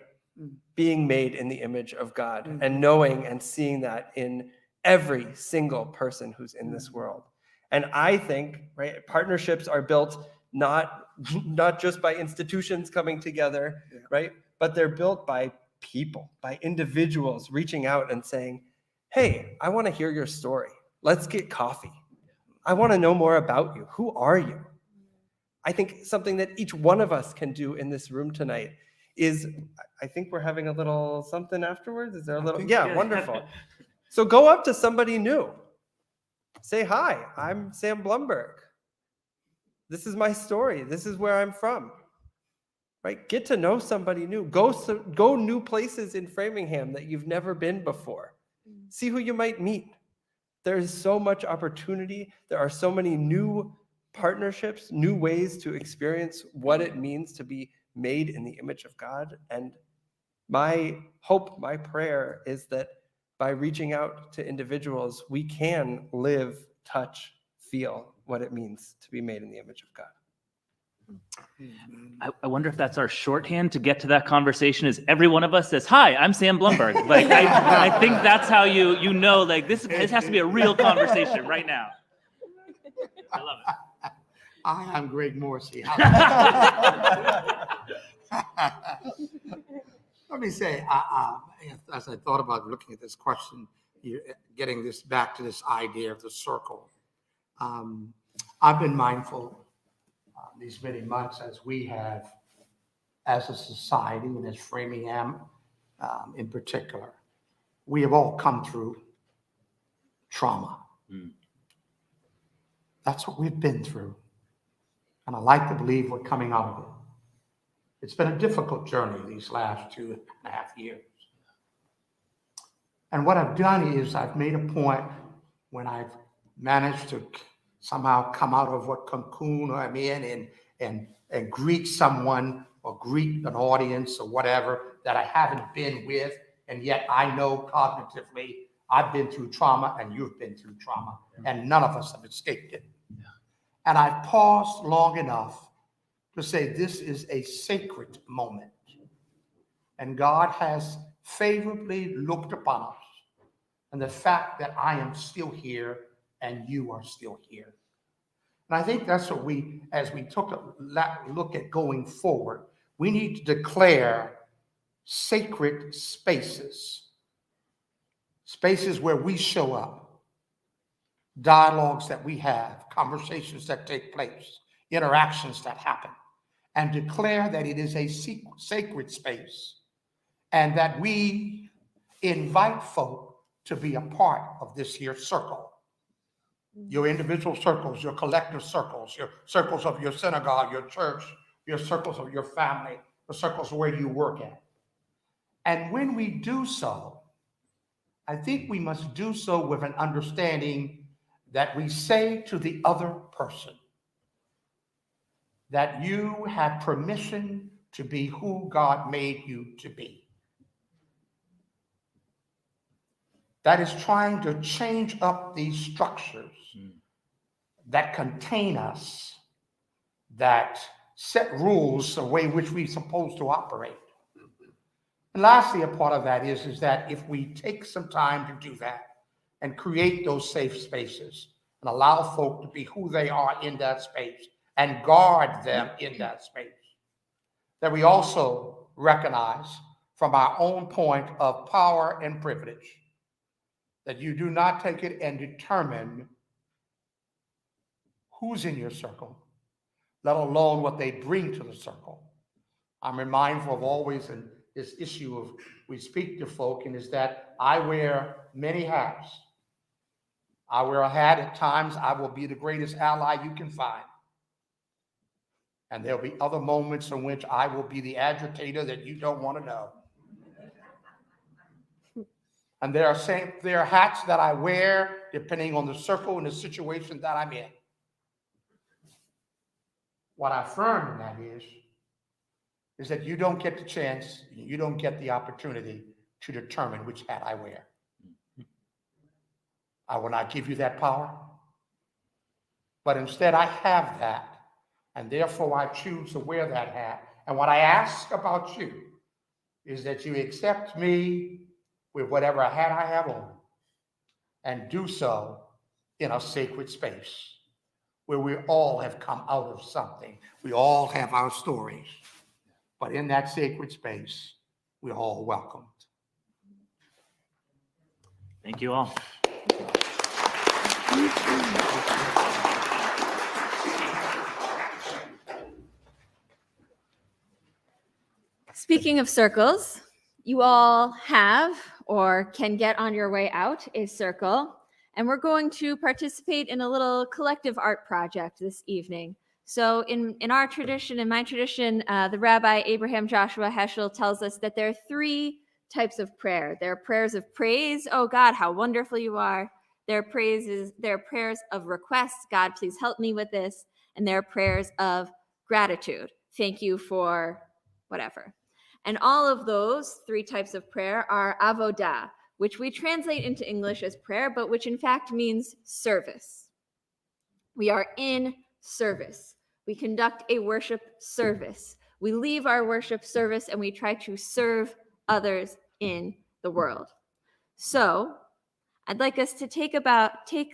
Being made in the image of God and knowing and seeing that in every single person who's in this world. And I think, right, partnerships are built not just by institutions coming together, right? But they're built by people, by individuals reaching out and saying, hey, I want to hear your story. Let's get coffee. I want to know more about you. Who are you? I think something that each one of us can do in this room tonight is, I think we're having a little something afterwards. Is there a little? Yeah, wonderful. So go up to somebody new. Say, hi, I'm Sam Blumberg. This is my story. This is where I'm from. Right? Get to know somebody new. Go new places in Framingham that you've never been before. See who you might meet. There is so much opportunity. There are so many new partnerships, new ways to experience what it means to be made in the image of God. And my hope, my prayer is that by reaching out to individuals, we can live, touch, feel what it means to be made in the image of God. I wonder if that's our shorthand to get to that conversation is every one of us says, hi, I'm Sam Blumberg. Like, I think that's how you know, like this has to be a real conversation right now. I love it. I'm Greg Morrissey. Let me say, as I thought about looking at this question, getting this back to this idea of the circle, I've been mindful these many months as we have, as a society and as Framingham in particular, we have all come through trauma. That's what we've been through. And I like to believe we're coming out of it. It's been a difficult journey these last 2.5 years. And what I've done is I've made a point when I've managed to somehow come out of what cocoon I'm in and greet someone or greet an audience or whatever that I haven't been with, and yet I know cognitively I've been through trauma and you've been through trauma, and none of us have escaped it. And I've paused long enough to say this is a sacred moment. And God has favorably looked upon us. And the fact that I am still here and you are still here. And I think that's what as we took a look at going forward, we need to declare sacred spaces. Spaces where we show up, dialogues that we have, conversations that take place, interactions that happen, and declare that it is a sacred space and that we invite folk to be a part of this here circle. Your individual circles, your collective circles, your circles of your synagogue, your church, your circles of your family, the circles where you work at. And when we do so, I think we must do so with an understanding that we say to the other person that you have permission to be who God made you to be. That is trying to change up these structures that contain us, that set rules the way in which we're supposed to operate. And lastly, a part of that is that if we take some time to do that and create those safe spaces and allow folk to be who they are in that space and guard them in that space, that we also recognize from our own point of power and privilege that you do not take it and determine who's in your circle, let alone what they bring to the circle. I'm reminded of always this issue of we speak to folk, and is that I wear many hats. I wear a hat at times, I will be the greatest ally you can find. And there'll be other moments in which I will be the agitator that you don't want to know. And there are hats that I wear depending on the circle and the situation that I'm in. What I affirm in that is that you don't get the chance, you don't get the opportunity to determine which hat I wear. I will not give you that power. But instead I have that, and therefore I choose to wear that hat. And what I ask about you is that you accept me with whatever hat I have on, and do so in a sacred space where we all have come out of something. We all have our stories, but in that sacred space, we're all welcomed. Thank you all. Speaking of circles, you all have or can get on your way out a circle, and we're going to participate in a little collective art project this evening. So in our tradition, in my tradition, the Rabbi Abraham Joshua Heschel tells us that there are 3 types of prayer. There are prayers of praise, oh God, how wonderful you are. There are prayers of request, God, please help me with this. And there are prayers of gratitude, thank you for whatever. And all of those 3 types of prayer are avodah, which we translate into English as prayer, but which in fact means service. We are in service. We conduct a worship service. We leave our worship service and we try to serve others in the world. So I'd like us to take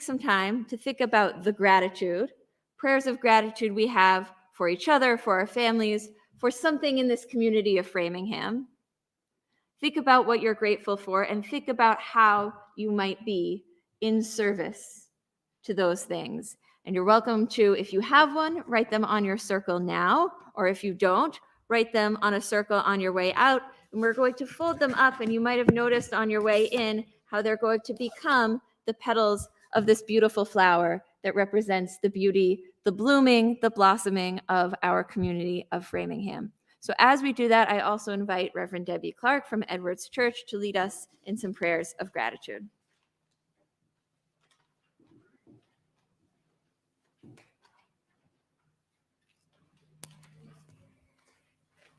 some time to think about the gratitude, prayers of gratitude we have for each other, for our families, for something in this community of Framingham. Think about what you're grateful for and think about how you might be in service to those things. And you're welcome to, if you have one, write them on your circle now, or if you don't, write them on a circle on your way out. And we're going to fold them up, and you might have noticed on your way in how they're going to become the petals of this beautiful flower that represents the beauty, the blooming, the blossoming of our community of Framingham. So as we do that, I also invite Reverend Debbie Clark from Edwards Church to lead us in some prayers of gratitude.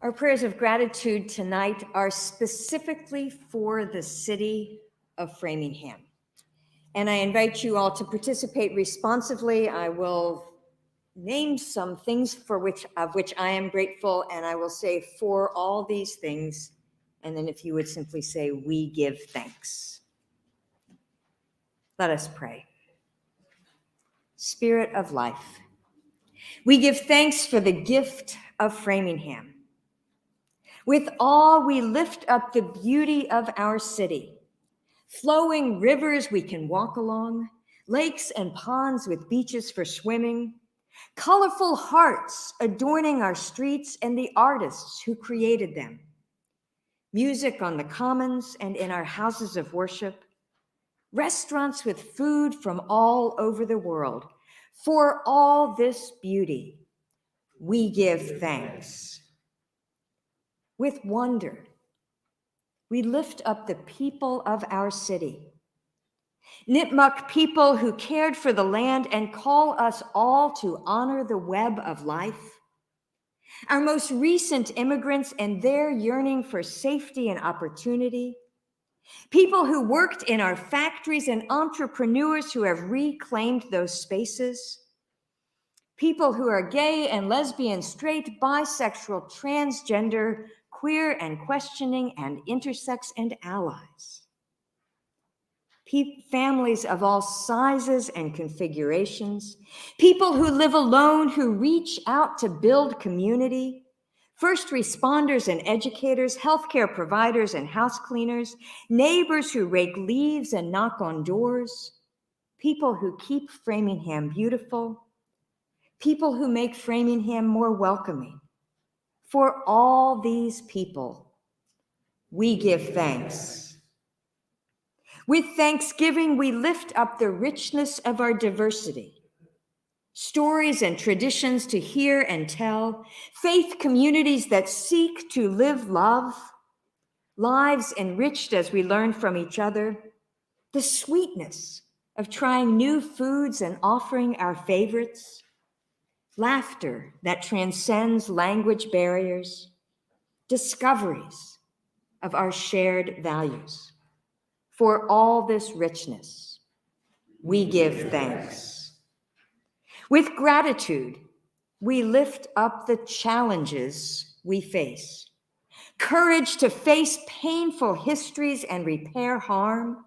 Our prayers of gratitude tonight are specifically for the city of Framingham. And I invite you all to participate responsively. I will name some things of which I am grateful, and I will say for all these things, and then if you would simply say, we give thanks. Let us pray. Spirit of life, we give thanks for the gift of Framingham. With awe, we lift up the beauty of our city, flowing rivers we can walk along, lakes and ponds with beaches for swimming, colorful hearts adorning our streets and the artists who created them, music on the commons and in our houses of worship, restaurants with food from all over the world. For all this beauty, we give thanks. With wonder, we lift up the people of our city, Nipmuc people who cared for the land and call us all to honor the web of life, our most recent immigrants and their yearning for safety and opportunity, people who worked in our factories and entrepreneurs who have reclaimed those spaces, people who are gay and lesbian, straight, bisexual, transgender, queer and questioning, and intersex and allies. Families of all sizes and configurations, people who live alone, who reach out to build community, first responders and educators, healthcare providers and house cleaners, neighbors who rake leaves and knock on doors, people who keep Framingham beautiful, people who make Framingham more welcoming. For all these people, we give thanks. With thanksgiving, we lift up the richness of our diversity, stories and traditions to hear and tell, faith communities that seek to live love, lives enriched as we learn from each other, the sweetness of trying new foods and offering our favorites, laughter that transcends language barriers, discoveries of our shared values. For all this richness, we give thanks. With gratitude, we lift up the challenges we face, courage to face painful histories and repair harm,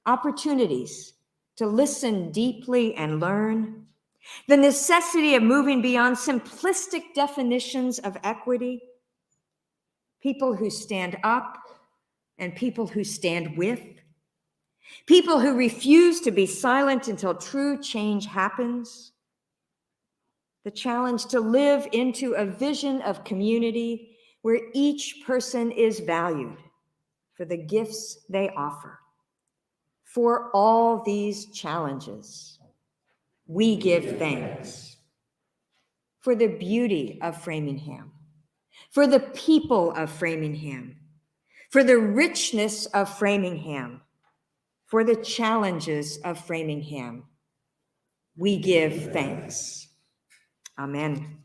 opportunities to listen deeply and learn, the necessity of moving beyond simplistic definitions of equity, people who stand up and people who stand with, people who refuse to be silent until true change happens, the challenge to live into a vision of community where each person is valued for the gifts they offer. For all these challenges, we give thanks. For the beauty of Framingham, for the people of Framingham, for the richness of Framingham, for the challenges of Framingham, we give thanks. Amen.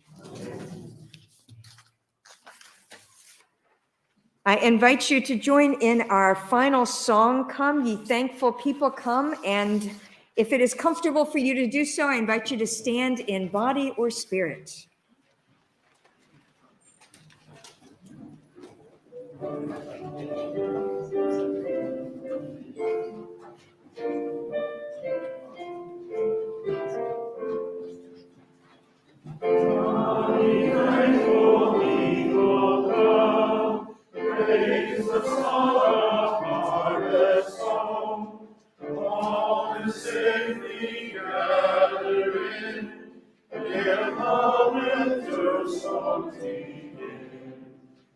I invite you to join in our final song, Come Ye Thankful People Come, and if it is comfortable for you to do so, I invite you to stand in body or spirit.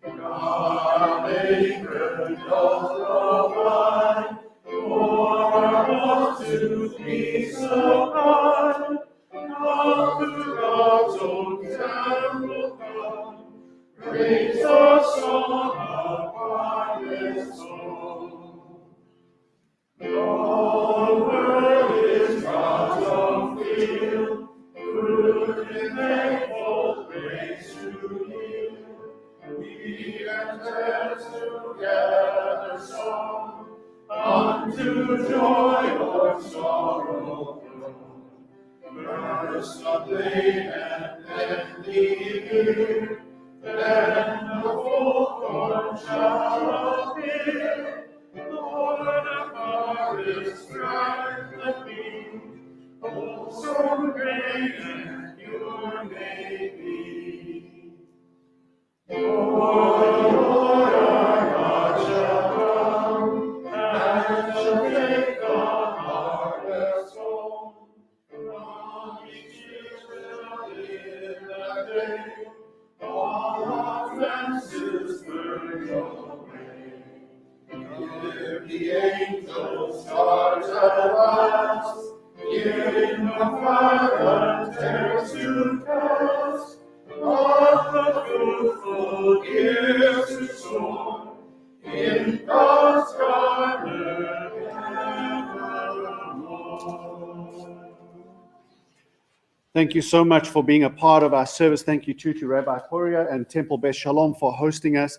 God, maker of the wine, pour us to be so high, now to God's own temple come, raise a song of harvest song. All world is God's own field, fruit and thankful praise to you. We enter together song, unto joy or sorrow grown. First a blade and then the ear, then the full corn shall appear. Lord of harvest, strike the beam, oh, so great and pure may be. Lord our God shall come, and shall take the harvest home. From each Israel in that day, all offenses burn away. Give the angels stars at last, in the fire to cast, of the fruitful years to soar, in God's garden evermore. Thank you so much for being a part of our service. Thank you too to Rabbi Poria and Temple Beth Shalom for hosting us.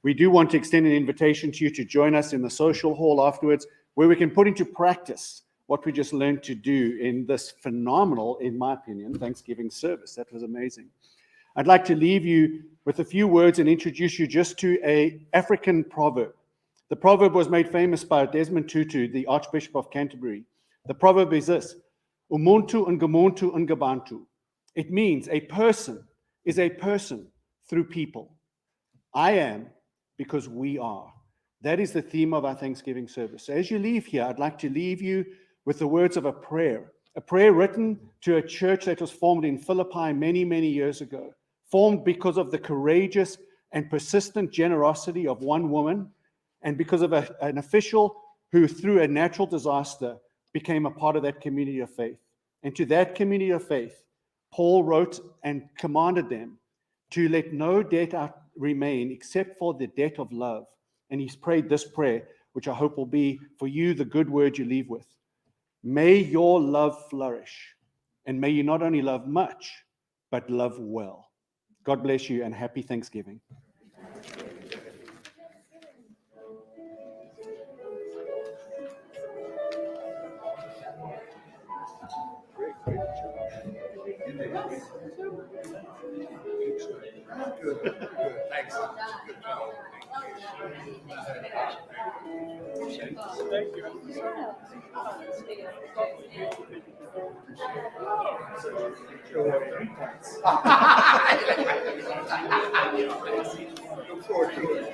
We do want to extend an invitation to you to join us in the social hall afterwards, where we can put into practice what we just learned to do in this phenomenal, in my opinion, Thanksgiving service. That was amazing. I'd like to leave you with a few words and introduce you just to an African proverb. The proverb was made famous by Desmond Tutu, the Archbishop of Canterbury. The proverb is this: Umuntu ungamuntu ungabantu. It means a person is a person through people. I am because we are. That is the theme of our Thanksgiving service. So as you leave here, I'd like to leave you with the words of a prayer written to a church that was formed in Philippi many, many years ago, formed because of the courageous and persistent generosity of one woman, and because of an official who, through a natural disaster, became a part of that community of faith. And to that community of faith, Paul wrote and commanded them to let no debt remain except for the debt of love. And he's prayed this prayer, which I hope will be for you the good word you leave with. May your love flourish, and may you not only love much, but love well. God bless you, and happy Thanksgiving. Good, thanks. Good job. Thank you. Look forward to it.